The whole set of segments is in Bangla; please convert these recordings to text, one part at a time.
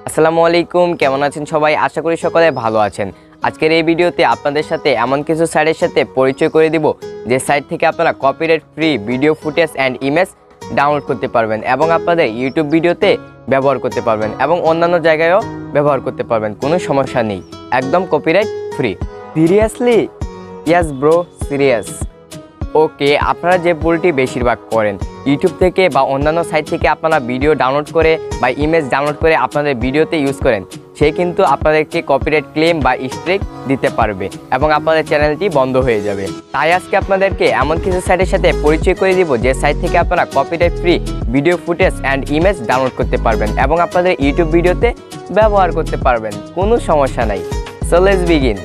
আসসালামু আলাইকুম, কেমন আছেন সবাই? আশা করি সকলে ভালো আছেন। আজকের এই ভিডিওতে আপনাদের সাথে এমন কিছু সাইটের সাথে পরিচয় করে দিব যে সাইট থেকে আপনারা copyright free video footage and image download করতে পারবেন এবং আপনাদের ইউটিউব ভিডিওতে ব্যবহার করতে পারবেন এবং অন্যান্য জায়গায়ও ব্যবহার করতে পারবেন। কোনো সমস্যা নেই, একদম কপিরাইট ফ্রি। সিরিয়াসলি? ইয়াস ব্রো, সিরিয়াস। ওকে, আপনারা যে ভুলটি বেশিরভাগ করেন, ইউটিউব থেকে বা অন্যান্য সাইট থেকে আপনারা ভিডিও ডাউনলোড করে বা ইমেজ ডাউনলোড করে আপনাদের ভিডিওতে ইউজ করেন, সে কিন্তু আপনাদেরকে কপিরাইট ক্লেম বা স্ট্রাইক দিতে পারবে এবং আপনাদের চ্যানেলটি বন্ধ হয়ে যাবে। তাই আজকে আপনাদেরকে এমন কিছু সাইটের সাথে পরিচয় করে দিব যে সাইট থেকে আপনারা copyright free video footage and image download করতে পারবেন এবং আপনাদের ইউটিউব ভিডিওতে ব্যবহার করতে পারবেন। কোনো সমস্যা নাই। So let's begin.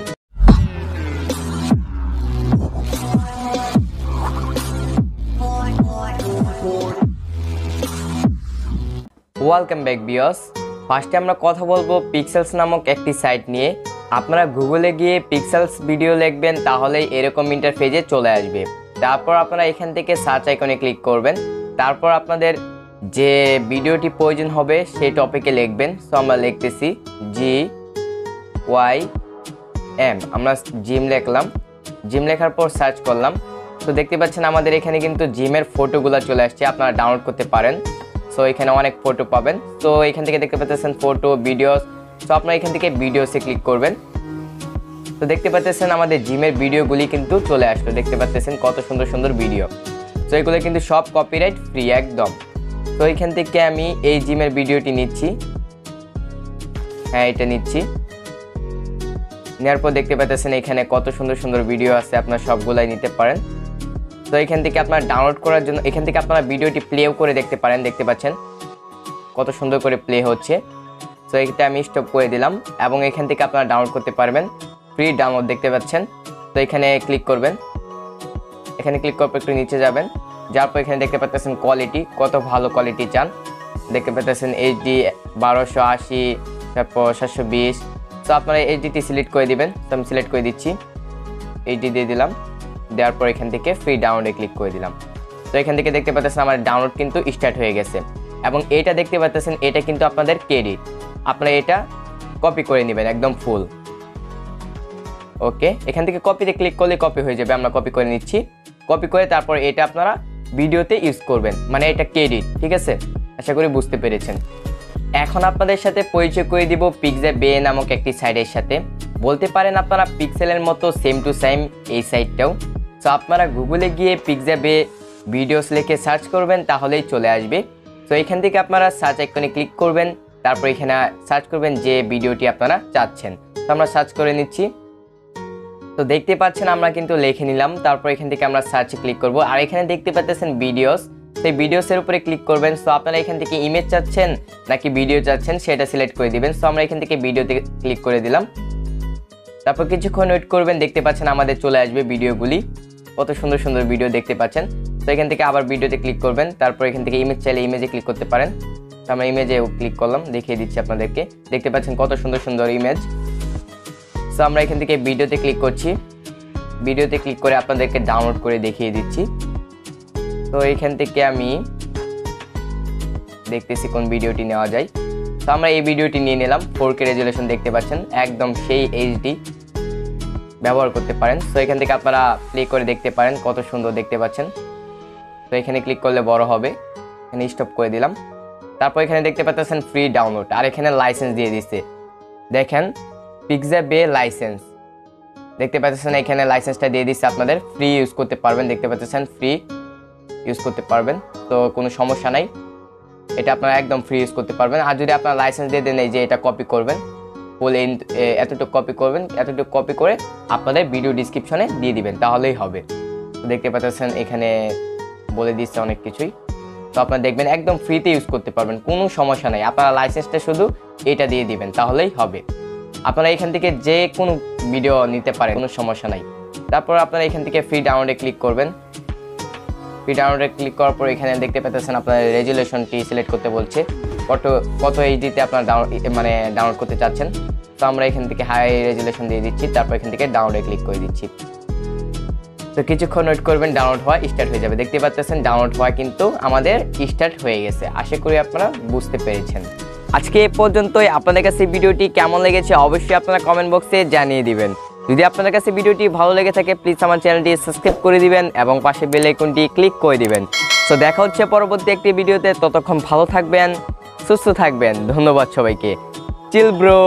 Welcome back viewers. ফার্স্টে আমরা কথা বলবো পিক্সেলস নামক একটি সাইট নিয়ে। আপনারা গুগলে গিয়ে পিক্সেলস ভিডিও লিখবেন, তাহলেই এরকম ইন্টারফেসে চলে আসবে। তারপর আপনারা এখান থেকে সার্চ আইকনে ক্লিক করবেন। তারপর আপনাদের যে ভিডিওটি প্রয়োজন হবে সেই টপিকে লিখবেন। সো আমরা লিখতেছি GYM। আমরা জিম লিখলাম। জিম লেখার পর সার্চ করলাম। তো দেখতে পাচ্ছেন আমাদের এখানে কিন্তু জিমের ফটোগুলো চলে আসছে, আপনারা ডাউনলোড করতে পারেন। সো এখানে অনেক ফটো পাবেন। তো এখান থেকে দেখতে পাচ্ছেন ফটো, ভিডিওস। সো আপনারা এখান থেকে ভিডিওসে ক্লিক করবেন। তো দেখতে পাচ্ছেন আমাদের জিমের ভিডিওগুলি কিন্তু চলে আসলো। দেখতে পাচ্ছেন কত সুন্দর সুন্দর ভিডিও। তো এগুলো কিন্তু সব কপিরাইট ফ্রি একদম। তো এখান থেকে আমি এই জিমের ভিডিওটি নিচ্ছি। হ্যাঁ, এটা নিচ্ছি। নেওয়ার পর দেখতে পাচ্ছেন এখানে কত সুন্দর সুন্দর ভিডিও আছে, আপনারা সবগুলাই নিতে পারেন। তো এখান থেকে আপনারা ডাউনলোড করার জন্য এখান থেকে আপনারা ভিডিওটি প্লেও করে দেখতে পারেন। দেখতে পাচ্ছেন কত সুন্দর করে প্লে হচ্ছে। তো এটা আমি স্টপ করে দিলাম এবং এখান থেকে আপনারা ডাউনলোড করতে পারবেন, ফ্রি ডাউনলোড। দেখতে পাচ্ছেন। তো এখানে ক্লিক করবেন। এখানে ক্লিক করার পর একটু নিচে যাবেন, যার পর এখানে দেখতে পাচ্ছেন কোয়ালিটি, কত ভালো কোয়ালিটি চান। দেখতে পাচ্ছেন HD 1280, তারপর 720। তো আপনারা HDটি সিলেক্ট করে দিবেন। তো আমি সিলেক্ট করে দিচ্ছি, HD দিয়ে দিলাম। দেওয়ার পর এখান থেকে ফ্রি ডাউনলোডে ক্লিক করে দিলাম। তো এখান থেকে দেখতে পাচ্ছেন আমার ডাউনলোড কিন্তু স্টার্ট হয়ে গেছে এবং এটা দেখতে পাচ্ছেন এটা কিন্তু আপনাদের ক্রেডিট। আপনারা এটা কপি করে নেবেন একদম ফুল। ওকে, এখান থেকে কপিতে ক্লিক করলে কপি হয়ে যাবে। আমরা কপি করে নিচ্ছি। কপি করে তারপর এটা আপনারা ভিডিওতে ইউজ করবেন, মানে এটা ক্রেডিট। ঠিক আছে, আশা করি বুঝতে পেরেছেন। এখন আপনাদের সাথে পরিচয় করে দিব পিক্সাবে নামক একটি সাইটের সাথে। বলতে পারেন আপনারা পিক্সেলের মতো সেম টু সেম এই সাইটটাও। সো আপনারা গুগলে গিয়ে পিক্সাবে ভিডিওস লিখে সার্চ করবেন, তাহলেই চলে আসবে। তো এখান থেকে আপনারা সার্চ আইকনে ক্লিক করবেন। তারপর এখানে সার্চ করবেন যে ভিডিওটি আপনারা চাচ্ছেন। তো আমরা সার্চ করে নিচ্ছি। তো দেখতে পাচ্ছেন আমরা কিন্তু লিখে নিলাম। তারপর এখান থেকে আমরা সার্চে ক্লিক করব। আর এখানে দেখতে পাচ্ছেন ভিডিওস, সেই ভিডিওসের উপরে ক্লিক করবেন। সো আপনারা এখান থেকে ইমেজ চাচ্ছেন নাকি ভিডিও চাচ্ছেন সেটা সিলেক্ট করে দিবেন। সো আমরা এখান থেকে ভিডিওতে ক্লিক করে দিলাম। তারপর কিছুক্ষণ ওয়েট করবেন। দেখতে পাচ্ছেন আমাদের চলে আসবে ভিডিওগুলি, কত সুন্দর সুন্দর ভিডিও দেখতে পাচ্ছেন। তো এখান থেকে আবার ভিডিওতে ক্লিক করবেন। তারপর এখান থেকে ইমেজ চাইলে ইমেজে ক্লিক করতে পারেন। তো আমরা ইমেজে ক্লিক করলাম, দেখিয়ে দিচ্ছি আপনাদেরকে। দেখতে পাচ্ছেন কত সুন্দর সুন্দর ইমেজ। সো আমরা এখান থেকে ভিডিওতে ক্লিক করছি। ভিডিওতে ক্লিক করে আপনাদেরকে ডাউনলোড করে দেখিয়ে দিচ্ছি। তো এখান থেকে আমি দেখতেছি কোন ভিডিওটি নেওয়া যায়। তো আমরা এই ভিডিওটি নিয়ে নিলাম। 4K রেজুলেশন দেখতে পাচ্ছেন, একদম সেই HD ব্যবহার করতে পারেন। তো এখান থেকে আপনারা প্লে করে দেখতে পারেন, কত সুন্দর দেখতে পাচ্ছেন। তো এখানে ক্লিক করলে বড় হবে। এখানে স্টপ করে দিলাম। তারপর এখানে দেখতে পাচ্ছেন ফ্রি ডাউনলোড, আর এখানে লাইসেন্স দিয়ে দিচ্ছে। দেখেন পিক্সাবে লাইসেন্স, দেখতে পাচ্ছেন এখানে লাইসেন্সটা দিয়ে দিচ্ছে, আপনাদের ফ্রি ইউজ করতে পারবেন। দেখতে পাচ্ছেন ফ্রি ইউজ করতে পারবেন, তো কোনো সমস্যা নাই। এটা আপনারা একদম ফ্রি ইউজ করতে পারবেন। আর যদি আপনারা লাইসেন্স দিয়ে দেন, এই যে এটা কপি করবেন, ফুল এতটুকু কপি করবেন, এতটুকু কপি করে আপনাদের ভিডিও ডিসক্রিপশনে দিয়ে দিবেন, তাহলেই হবে। দেখতে পাচ্ছেন এখানে বলে দিচ্ছে অনেক কিছুই। তো আপনারা দেখবেন একদম ফ্রিতে ইউজ করতে পারবেন, কোনো সমস্যা নাই। আপনারা লাইসেন্সটা শুধু এটা দিয়ে দিবেন, তাহলেই হবে। আপনারা এখান থেকে যে কোনো ভিডিও নিতে পারেন, কোনো সমস্যা নাই। তারপর আপনারা এখান থেকে ফ্রি ডাউনলোডে ক্লিক করবেন। ফ্রি ডাউনলোডে ক্লিক করার পর এখানে দেখতে পাচ্ছেন আপনার রেজুলেশনটি সিলেক্ট করতে বলছে, কত HDতে আপনারা ডাউনলোড করতে চাচ্ছেন। তো আমরা এখান থেকে হাই রেজুলেশন দিয়ে দিচ্ছি। তারপর এখান থেকে ডাউনলোডে ক্লিক করে দিচ্ছি। তো কিছুক্ষণ ওয়েট করবেন, ডাউনলোড হওয়া স্টার্ট হয়ে যাবে। দেখতে পাচ্ছেন ডাউনলোড হওয়া কিন্তু আমাদের স্টার্ট হয়ে গেছে। আশা করি আপনারা বুঝতে পেরেছেন। আজকে এ পর্যন্তই। আপনাদের কাছে ভিডিওটি কেমন লেগেছে অবশ্যই আপনারা কমেন্ট বক্সে জানিয়ে দিবেন। যদি আপনাদের কাছে ভিডিওটি ভালো লেগে থাকে প্লিজ আমার চ্যানেলটি সাবস্ক্রাইব করে দিবেন এবং পাশে বেল আইকনটি ক্লিক করে দিবেন। সো দেখা হচ্ছে পরবর্তী একটি ভিডিওতে, ততক্ষণ ভালো থাকবেন, সুস্থ থাকবেন। ধন্যবাদ সবাইকে। Chill bro.